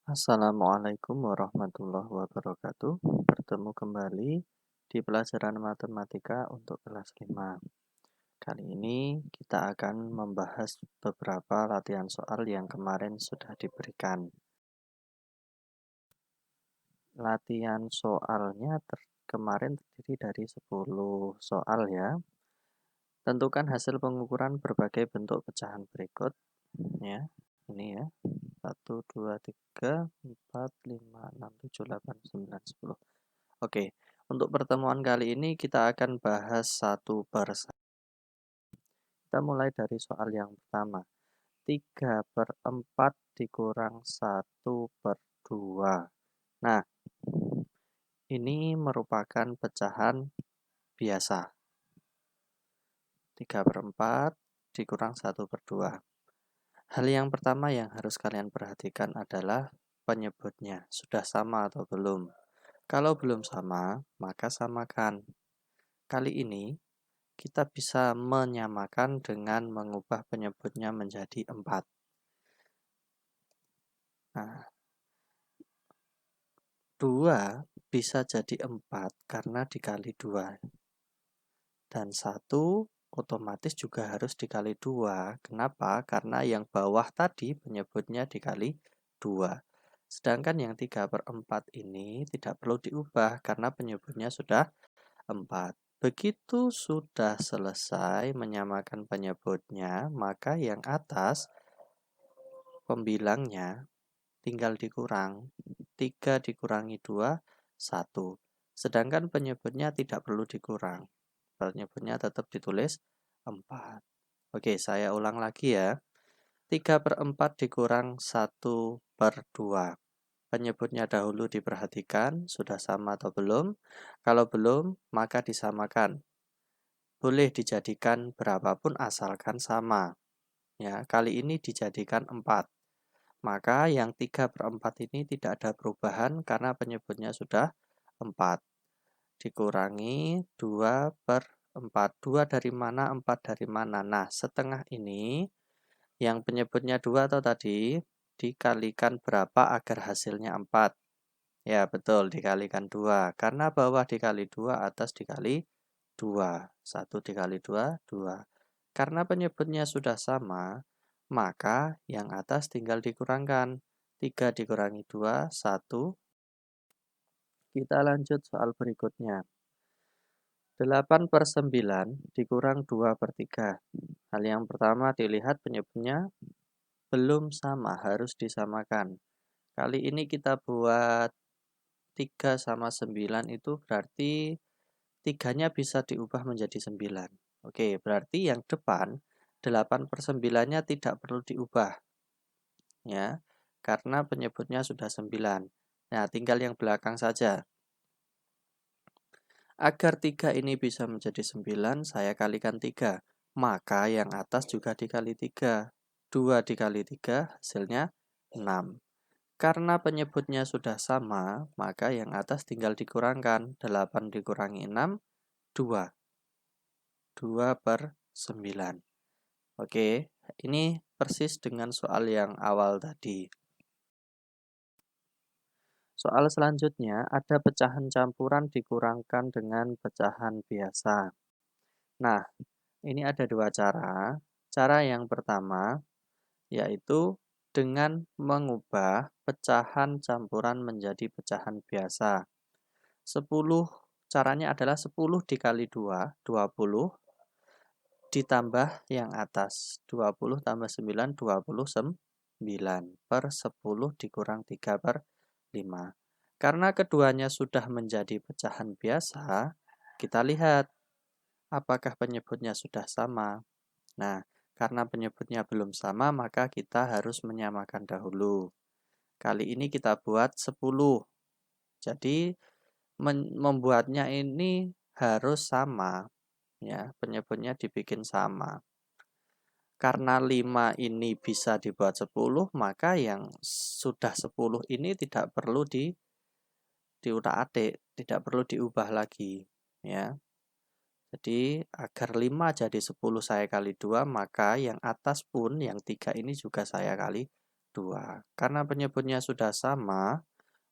Assalamualaikum warahmatullahi wabarakatuh. Bertemu kembali di pelajaran matematika untuk kelas 5. Kali ini kita akan membahas beberapa latihan soal yang kemarin sudah diberikan. Latihan soalnya kemarin terdiri dari 10 soal ya. Tentukan hasil pengukuran berbagai bentuk pecahan berikut ya. Ini ya. 1, 2, 3, 4, 5, 6, 7, 8, 9, 10. Oke, untuk pertemuan kali ini kita akan bahas satu per satu. Kita mulai dari soal yang pertama. 3/4 dikurang 1/2. Nah, ini merupakan pecahan biasa. 3/4 dikurang 1/2. Hal yang pertama yang harus kalian perhatikan adalah penyebutnya. Sudah sama atau belum? Kalau belum sama, maka samakan. Kali ini kita bisa menyamakan dengan mengubah penyebutnya menjadi 4. Nah, 2 bisa jadi 4 karena dikali 2. Dan 1 otomatis juga harus dikali 2. Kenapa? Karena yang bawah tadi penyebutnya dikali 2. Sedangkan yang 3/4 ini tidak perlu diubah karena penyebutnya sudah 4. Begitu sudah selesai menyamakan penyebutnya, maka yang atas pembilangnya tinggal dikurang. 3 dikurangi 2, 1. Sedangkan penyebutnya tidak perlu dikurang. Penyebutnya tetap ditulis 4. Oke, saya ulang lagi ya. 3/4 dikurang 1/2. Penyebutnya dahulu diperhatikan, sudah sama atau belum. Kalau belum, maka disamakan. Boleh dijadikan berapapun asalkan sama. Ya, kali ini dijadikan 4. Maka yang 3/4 ini tidak ada perubahan karena penyebutnya sudah 4. Dikurangi 2/4. 2 dari mana, 4 dari mana? Nah, setengah ini yang penyebutnya 2 atau tadi dikalikan berapa agar hasilnya 4? Ya, betul, dikalikan 2. Karena bawah dikali 2, atas dikali 2. 1 dikali 2, 2. Karena penyebutnya sudah sama, maka yang atas tinggal dikurangkan. 3 dikurangi 2, 1. Kita lanjut soal berikutnya. 8/9 dikurang 2/3. Hal yang pertama dilihat penyebutnya belum sama, harus disamakan. Kali ini kita buat 3 sama 9 itu berarti 3-nya bisa diubah menjadi 9. Oke, berarti yang depan 8/9-nya tidak perlu diubah. Ya, karena penyebutnya sudah 9. Nah, tinggal yang belakang saja. Agar 3 ini bisa menjadi 9, saya kalikan 3. Maka yang atas juga dikali 3. 2 dikali 3 hasilnya 6. Karena penyebutnya sudah sama, maka yang atas tinggal dikurangkan. 8 dikurangi 6, 2. 2/9. Oke, ini persis dengan soal yang awal tadi. Soal selanjutnya, ada pecahan campuran dikurangkan dengan pecahan biasa. Nah, ini ada dua cara. Cara yang pertama, yaitu dengan mengubah pecahan campuran menjadi pecahan biasa. 10, caranya adalah 10 dikali 2, 20, ditambah yang atas. 20 tambah 9, 29, per 10 dikurang 3/5. Karena keduanya sudah menjadi pecahan biasa, kita lihat apakah penyebutnya sudah sama. Nah, karena penyebutnya belum sama, maka kita harus menyamakan dahulu. Kali ini kita buat 10. Jadi, membuatnya ini harus sama. Ya, penyebutnya dibikin sama. Karena 5 ini bisa dibuat 10, maka yang sudah 10 ini tidak perlu diutak-atik, tidak perlu diubah lagi, ya. Jadi agar 5 jadi 10 saya kali 2, maka yang atas pun yang 3 ini juga saya kali 2. Karena penyebutnya sudah sama,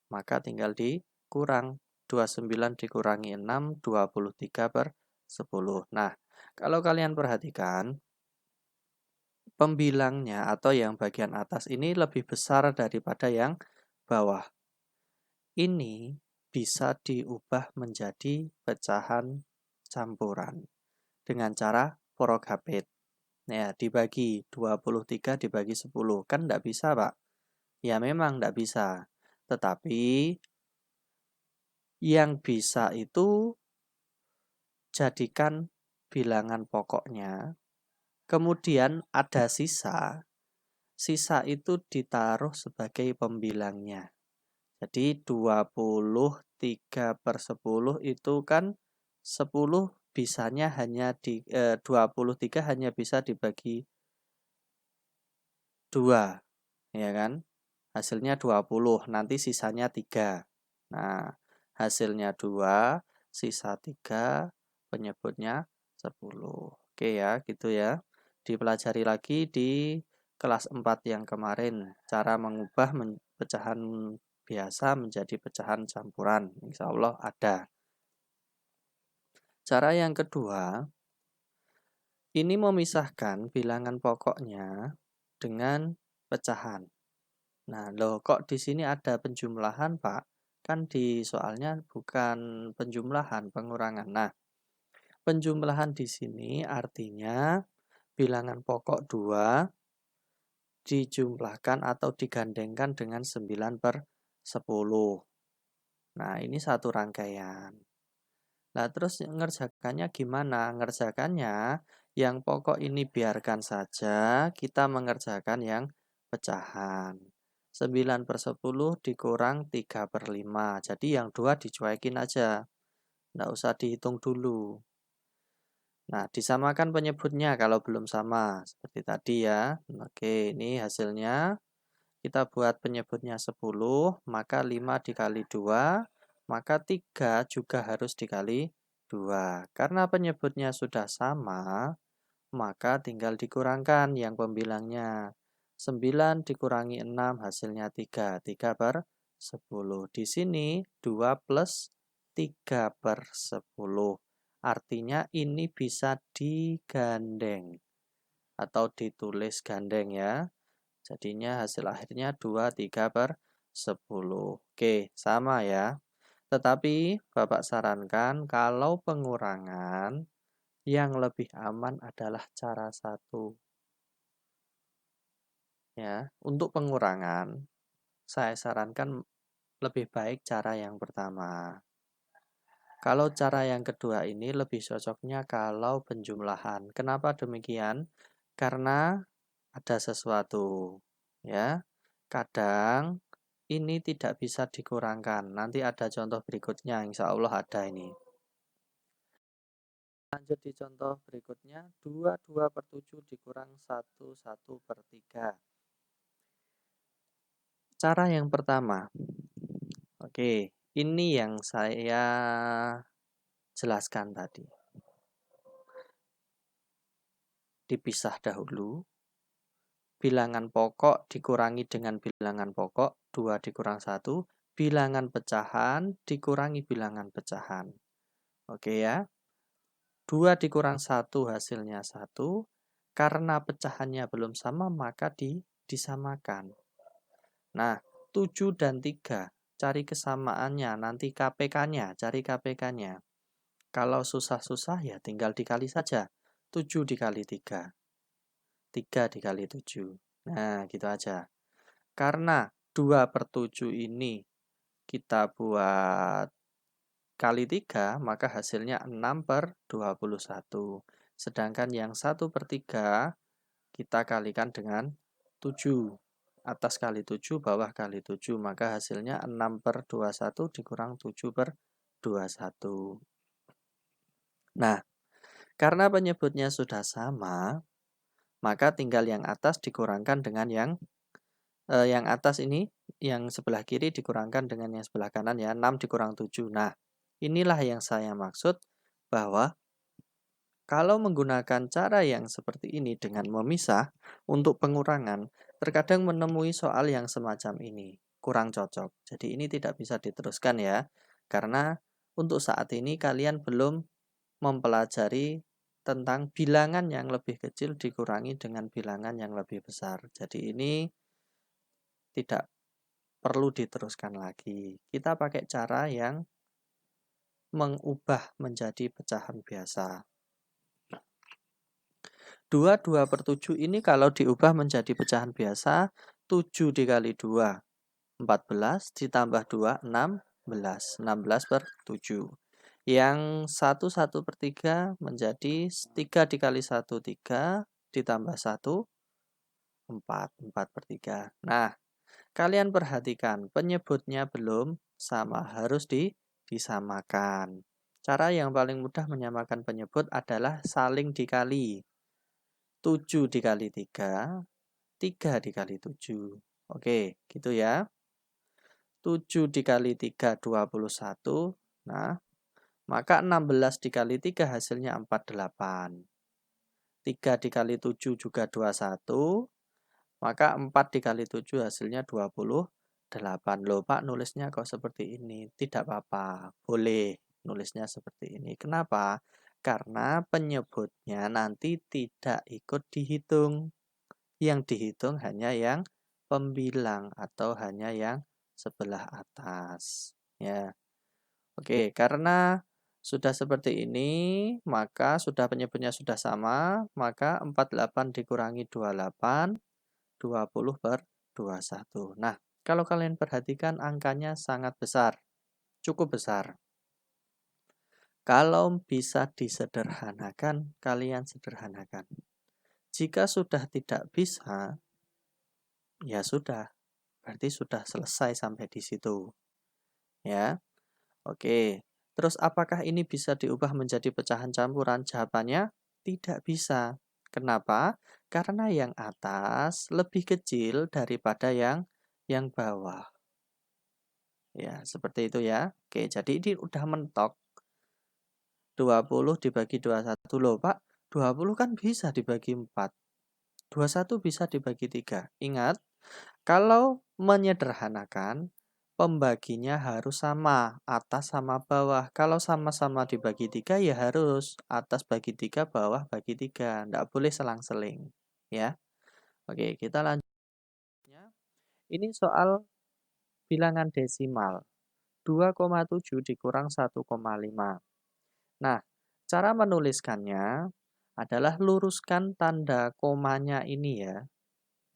maka tinggal dikurang. 29 dikurangi 6, 23/10. Nah, kalau kalian perhatikan, pembilangnya atau yang bagian atas ini lebih besar daripada yang bawah. Ini bisa diubah menjadi pecahan campuran dengan cara Vorokapit. Ya, dibagi 23 dibagi 10. Kan enggak bisa, Pak? Ya memang enggak bisa. Tetapi yang bisa itu jadikan bilangan pokoknya. Kemudian ada sisa. Sisa itu ditaruh sebagai pembilangnya. Jadi 23/10 itu kan 10 bisanya hanya 23 hanya bisa dibagi 2, ya kan? Hasilnya 20, nanti sisanya 3. Nah, hasilnya 2, sisa 3, penyebutnya 10. Oke ya, gitu ya. Dipelajari lagi di kelas 4 yang kemarin, cara mengubah pecahan biasa menjadi pecahan campuran. Insya Allah ada. Cara yang kedua, ini memisahkan bilangan pokoknya dengan pecahan. Nah, loh kok di sini ada penjumlahan, Pak? Kan di soalnya bukan penjumlahan, pengurangan. Nah, penjumlahan di sini artinya bilangan pokok 2 dijumlahkan atau digandengkan dengan 9/10. Nah, ini satu rangkaian. Nah, terus ngerjakannya gimana? Ngerjakannya yang pokok ini biarkan saja, kita mengerjakan yang pecahan. 9/10 dikurang 3/5. Jadi yang 2 dicuekin aja. Nggak usah dihitung dulu. Nah, disamakan penyebutnya kalau belum sama. Seperti tadi ya. Oke, ini hasilnya. Kita buat penyebutnya 10, maka 5 dikali 2, maka 3 juga harus dikali 2. Karena penyebutnya sudah sama, maka tinggal dikurangkan yang pembilangnya. 9 dikurangi 6 hasilnya 3. 3/10. Di sini 2 plus 3/10. Artinya ini bisa digandeng atau ditulis gandeng ya. Jadinya hasil akhirnya 2, 3/10. Oke, sama ya. Tetapi Bapak sarankan kalau pengurangan yang lebih aman adalah cara satu. Ya, untuk pengurangan saya sarankan lebih baik cara yang pertama. Kalau cara yang kedua ini lebih cocoknya kalau penjumlahan. Kenapa demikian? Karena ada sesuatu, ya. Kadang ini tidak bisa dikurangkan. Nanti ada contoh berikutnya, insya Allah ada ini. Lanjut di contoh berikutnya, 22/7 dikurang 1/3. Cara yang pertama. Oke, ini yang saya jelaskan tadi. Dipisah dahulu. Bilangan pokok dikurangi dengan bilangan pokok, 2 dikurang 1. Bilangan pecahan dikurangi bilangan pecahan. Oke ya. 2 dikurang 1 hasilnya 1. Karena pecahannya belum sama, maka disamakan. Nah, 7 dan 3. Cari kesamaannya, nanti KPK-nya, cari KPK-nya. Kalau susah-susah ya tinggal dikali saja. 7 dikali 3. 3 dikali 7. Nah, gitu aja. Karena 2/7 ini kita buat kali 3, maka hasilnya 6/21. Sedangkan yang 1/3 kita kalikan dengan 7. Atas kali 7, bawah kali 7. Maka hasilnya 6/21 dikurang 7/21. Nah, karena penyebutnya sudah sama, maka tinggal yang atas dikurangkan dengan yang atas ini, yang sebelah kiri dikurangkan dengan yang sebelah kanan ya, 6 dikurang 7. Nah, inilah yang saya maksud bahwa kalau menggunakan cara yang seperti ini dengan memisah untuk pengurangan, terkadang menemui soal yang semacam ini, kurang cocok. Jadi ini tidak bisa diteruskan ya, karena untuk saat ini kalian belum mempelajari tentang bilangan yang lebih kecil dikurangi dengan bilangan yang lebih besar. Jadi ini tidak perlu diteruskan lagi. Kita pakai cara yang mengubah menjadi pecahan biasa. 2/7 ini kalau diubah menjadi pecahan biasa, 7 dikali 2, 14, ditambah 2, 16. 16/7. Yang 1/3 menjadi 3 dikali 1, 3, ditambah 1, 4. 4/3. Nah, kalian perhatikan, penyebutnya belum sama, harus disamakan. Cara yang paling mudah menyamakan penyebut adalah saling dikali. 7 dikali 3, 3 dikali 7. Oke, gitu ya. 7 dikali 3, 21. Nah, maka 16 dikali 3 hasilnya 48. 3 dikali 7 juga 21. Maka 4 dikali 7 hasilnya 28. Loh Pak, nulisnya kok seperti ini? Tidak apa-apa, boleh nulisnya seperti ini. Kenapa? Karena penyebutnya nanti tidak ikut dihitung. Yang dihitung hanya yang pembilang atau hanya yang sebelah atas. Ya, oke, karena sudah seperti ini, maka sudah penyebutnya sudah sama, maka 48 dikurangi 28, 20/21. Nah, kalau kalian perhatikan angkanya sangat besar, cukup besar. Kalau bisa disederhanakan, kalian sederhanakan. Jika sudah tidak bisa, ya sudah, berarti sudah selesai sampai di situ. Ya, oke. Terus apakah ini bisa diubah menjadi pecahan campuran? Jawabannya tidak bisa. Kenapa? Karena yang atas lebih kecil daripada yang bawah. Ya, seperti itu ya. Oke, jadi ini udah mentok. 20 dibagi 21 loh, Pak. 20 kan bisa dibagi 4. 21 bisa dibagi 3. Ingat, kalau menyederhanakan, pembaginya harus sama, atas sama bawah. Kalau sama-sama dibagi 3, ya harus atas bagi 3, bawah bagi 3. Nggak boleh selang-seling. Ya. Oke, kita lanjut. Ini soal bilangan desimal. 2,7 dikurang 1,5. Nah, cara menuliskannya adalah luruskan tanda komanya ini ya.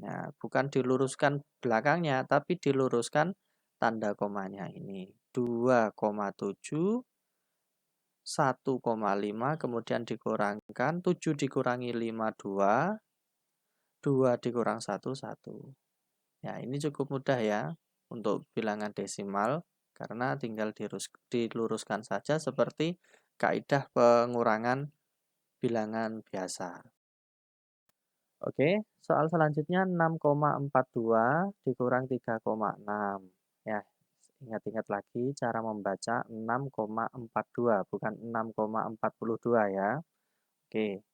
Nah, bukan diluruskan belakangnya, tapi diluruskan tanda komanya ini. 2,7, 1,5, kemudian dikurangkan, 7 dikurangi 5, 2, 2 dikurang 1, 1. Ya, ini cukup mudah ya untuk bilangan desimal, karena tinggal diluruskan saja seperti kaidah pengurangan bilangan biasa. Oke, soal selanjutnya 6,42 dikurang 3,6. Ya, ingat-ingat lagi cara membaca 6,42, bukan 6,42 ya. Oke,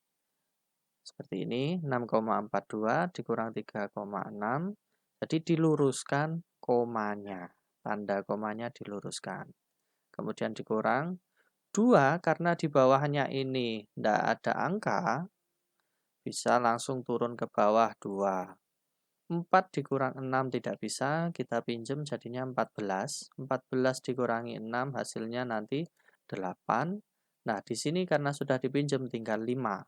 seperti ini, 6,42 dikurang 3,6. Jadi diluruskan komanya, tanda komanya diluruskan. Kemudian dikurang 2, karena di bawahnya ini tidak ada angka, bisa langsung turun ke bawah 2. 4 dikurang 6 tidak bisa, kita pinjam jadinya 14. 14 dikurangi 6 hasilnya nanti 8. Nah, di sini karena sudah dipinjam tinggal 5.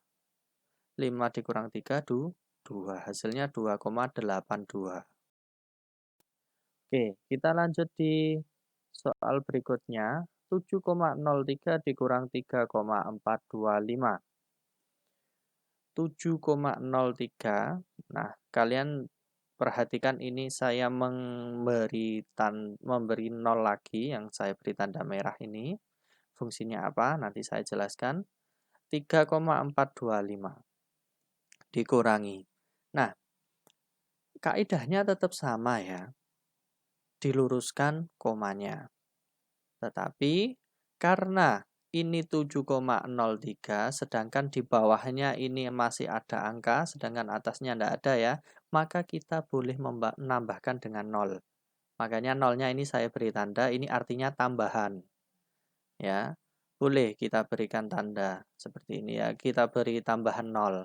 5 dikurang 3, 2. Hasilnya 2,82. Oke, kita lanjut di soal berikutnya. 7,03 dikurang 3,425. 7,03. Nah, kalian perhatikan ini saya memberi 0 lagi, yang saya beri tanda merah ini. Fungsinya apa? Nanti saya jelaskan. 3,425 dikurangi. Nah, kaidahnya tetap sama ya. Diluruskan komanya. Tetapi karena ini 7,03, sedangkan di bawahnya ini masih ada angka, sedangkan atasnya tidak ada ya, maka kita boleh menambahkan dengan 0. Makanya nolnya ini saya beri tanda, ini artinya tambahan. Ya, boleh kita berikan tanda seperti ini ya, kita beri tambahan 0.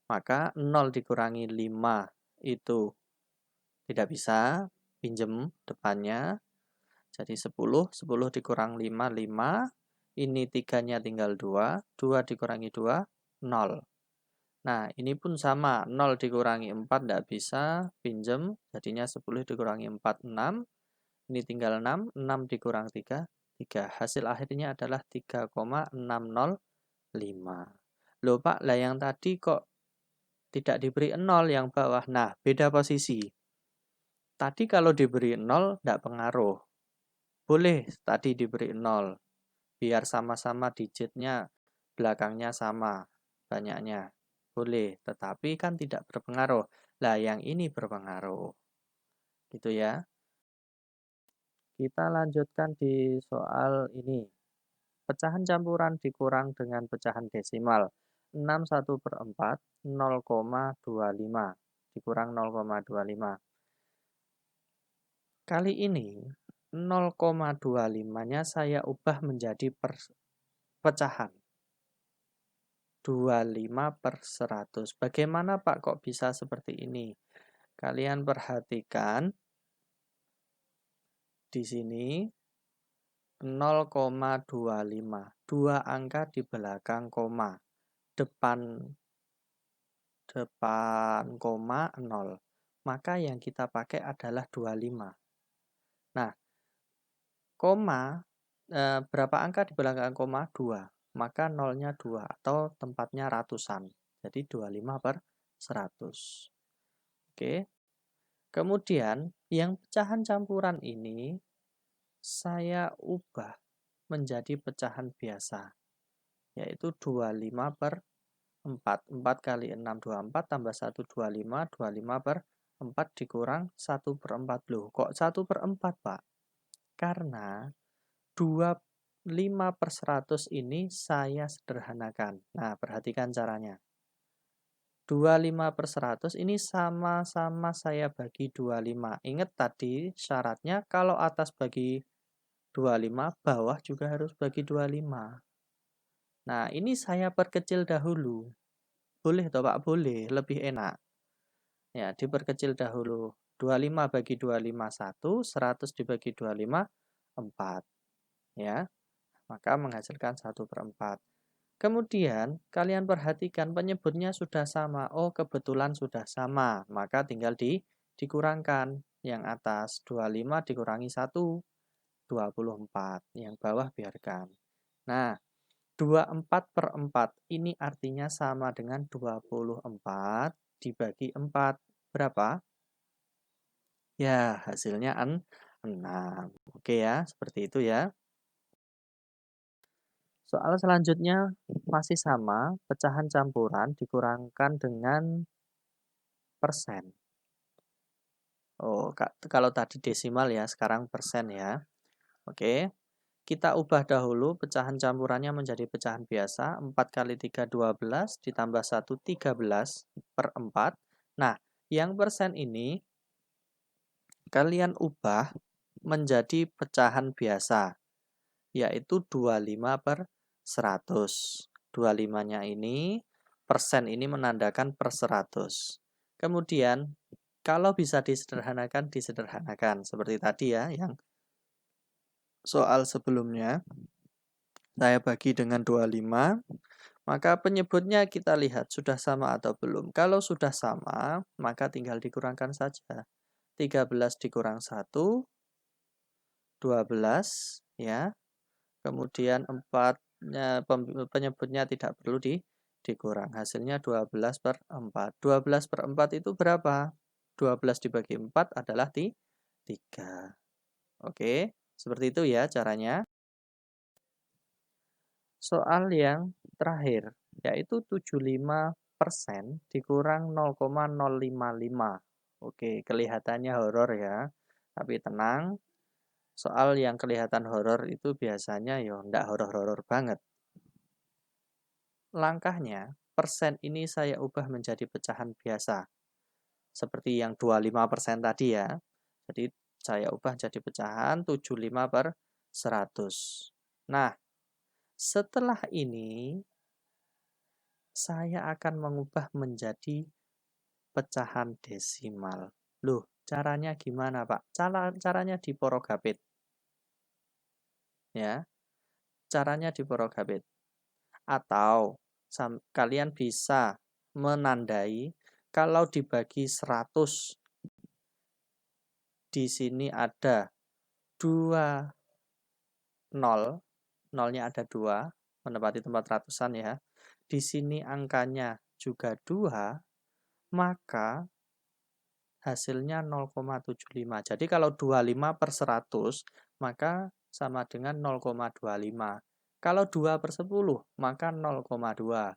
Maka 0 dikurangi 5 itu tidak bisa, pinjem depannya. Jadi 10 dikurang 5, 5. Ini 3-nya tinggal 2, 2 dikurangi 2, 0. Nah, ini pun sama, 0 dikurangi 4 tidak bisa, pinjem, jadinya 10 dikurangi 4, 6. Ini tinggal 6, 6 dikurang 3, 3. Hasil akhirnya adalah 3,605. Loh Pak, lah yang tadi kok tidak diberi 0 yang bawah? Nah, beda posisi. Tadi kalau diberi 0, tidak pengaruh. Boleh tadi diberi 0. Biar sama-sama digitnya, belakangnya sama banyaknya. Boleh, tetapi kan tidak berpengaruh. Lah, yang ini berpengaruh. Gitu ya. Kita lanjutkan di soal ini. Pecahan campuran dikurang dengan pecahan desimal. 61/4, 0,25. Dikurang 0,25. Kali ini 0,25-nya saya ubah menjadi pecahan. 25/100. Bagaimana Pak kok bisa seperti ini? Kalian perhatikan di sini 0,25. Dua angka di belakang koma. Depan koma 0. Maka yang kita pakai adalah 25. Nah, koma, berapa angka di belakang koma? 2. Maka nolnya 2 atau tempatnya ratusan. Jadi 25/100. Oke. Kemudian yang pecahan campuran ini saya ubah menjadi pecahan biasa. Yaitu 25/4. 4 kali 6, 24 tambah 1, 25. 25/4 dikurang 1/4. Loh, kok 1/4 Pak? Karena 25/100 ini saya sederhanakan. Nah, perhatikan caranya. 25/100 ini sama-sama saya bagi 25. Ingat tadi syaratnya kalau atas bagi 25, bawah juga harus bagi 25. Nah, ini saya perkecil dahulu. Boleh toh Pak? Boleh, lebih enak. Ya, diperkecil dahulu. 25 bagi 25, 1. 100 dibagi 25, 4. Ya, maka menghasilkan 1/4. Kemudian, kalian perhatikan penyebutnya sudah sama. Oh, kebetulan sudah sama. Maka tinggal dikurangkan. Yang atas 25 dikurangi 1, 24. Yang bawah biarkan. Nah, 24/4 ini artinya sama dengan 24 dibagi 4. Berapa? Ya, hasilnya 6. Oke ya, seperti itu ya. Soal selanjutnya masih sama, pecahan campuran dikurangkan dengan persen. Oh, kalau tadi desimal ya, sekarang persen ya. Oke, kita ubah dahulu pecahan campurannya menjadi pecahan biasa. 4 kali 3, 12, ditambah 1, 13/4. Nah, yang persen ini kalian ubah menjadi pecahan biasa, yaitu 25/100. 25-nya ini, persen ini menandakan per 100. Kemudian, kalau bisa disederhanakan, disederhanakan. Seperti tadi ya, yang soal sebelumnya, saya bagi dengan 25, maka penyebutnya kita lihat sudah sama atau belum. Kalau sudah sama, maka tinggal dikurangkan saja. 13 dikurang 1, 12, ya. Kemudian 4, penyebutnya tidak perlu dikurang. Hasilnya 12/4. 12/4 itu berapa? 12 dibagi 4 adalah 3. Oke, seperti itu ya caranya. Soal yang terakhir, yaitu 75% dikurang 0,055. Oke, kelihatannya horor ya. Tapi tenang, Soal yang kelihatan horor itu biasanya ya ndak horor-horor banget. Langkahnya, persen ini saya ubah menjadi pecahan biasa. Seperti yang 25% tadi ya. Jadi saya ubah jadi pecahan 75 per 100. Nah, setelah ini saya akan mengubah menjadi pecahan desimal. Loh, caranya gimana, Pak? Caranya di Porogapit. Ya, caranya di Porogapit. Atau kalian bisa menandai kalau dibagi 100 di sini ada 2 nol, nolnya ada 2, menempati tempat ratusan ya. Di sini angkanya juga 2, maka hasilnya 0,75. Jadi kalau 25 per 100, maka sama dengan 0,25. Kalau 2 per 10, maka 0,2.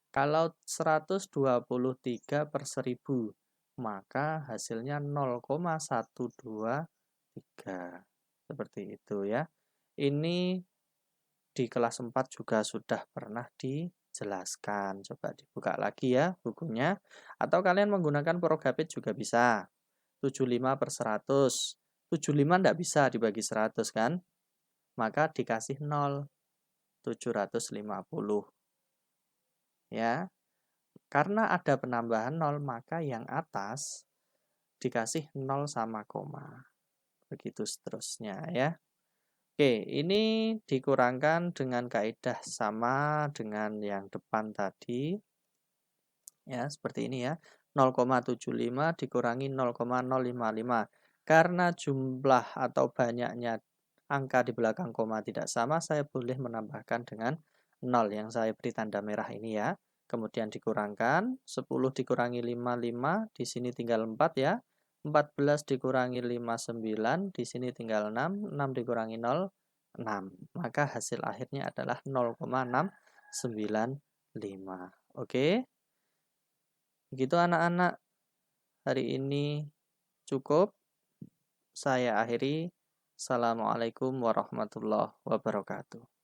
Kalau 123 per 1000, maka hasilnya 0,123. Seperti itu ya. Ini di kelas 4 juga sudah pernah dijelaskan. Coba dibuka lagi ya bukunya. Atau kalian menggunakan Porogapit juga bisa. 75 per 100. 75 tidak bisa dibagi 100 kan? Maka dikasih 0. 750. Ya. Karena ada penambahan 0, maka yang atas dikasih 0 sama koma. Begitu seterusnya ya. Oke, ini dikurangkan dengan kaidah sama dengan yang depan tadi. Ya, seperti ini ya. 0,75 dikurangi 0,055. Karena jumlah atau banyaknya angka di belakang koma tidak sama, saya boleh menambahkan dengan 0 yang saya beri tanda merah ini ya. Kemudian dikurangkan, 10 dikurangi 55, di sini tinggal 4 ya. 14 dikurangi 59, di sini tinggal 6, 6 dikurangi 0, 6. Maka hasil akhirnya adalah 0,695. Oke, begitu anak-anak. Hari ini cukup. Saya akhiri. Assalamualaikum warahmatullahi wabarakatuh.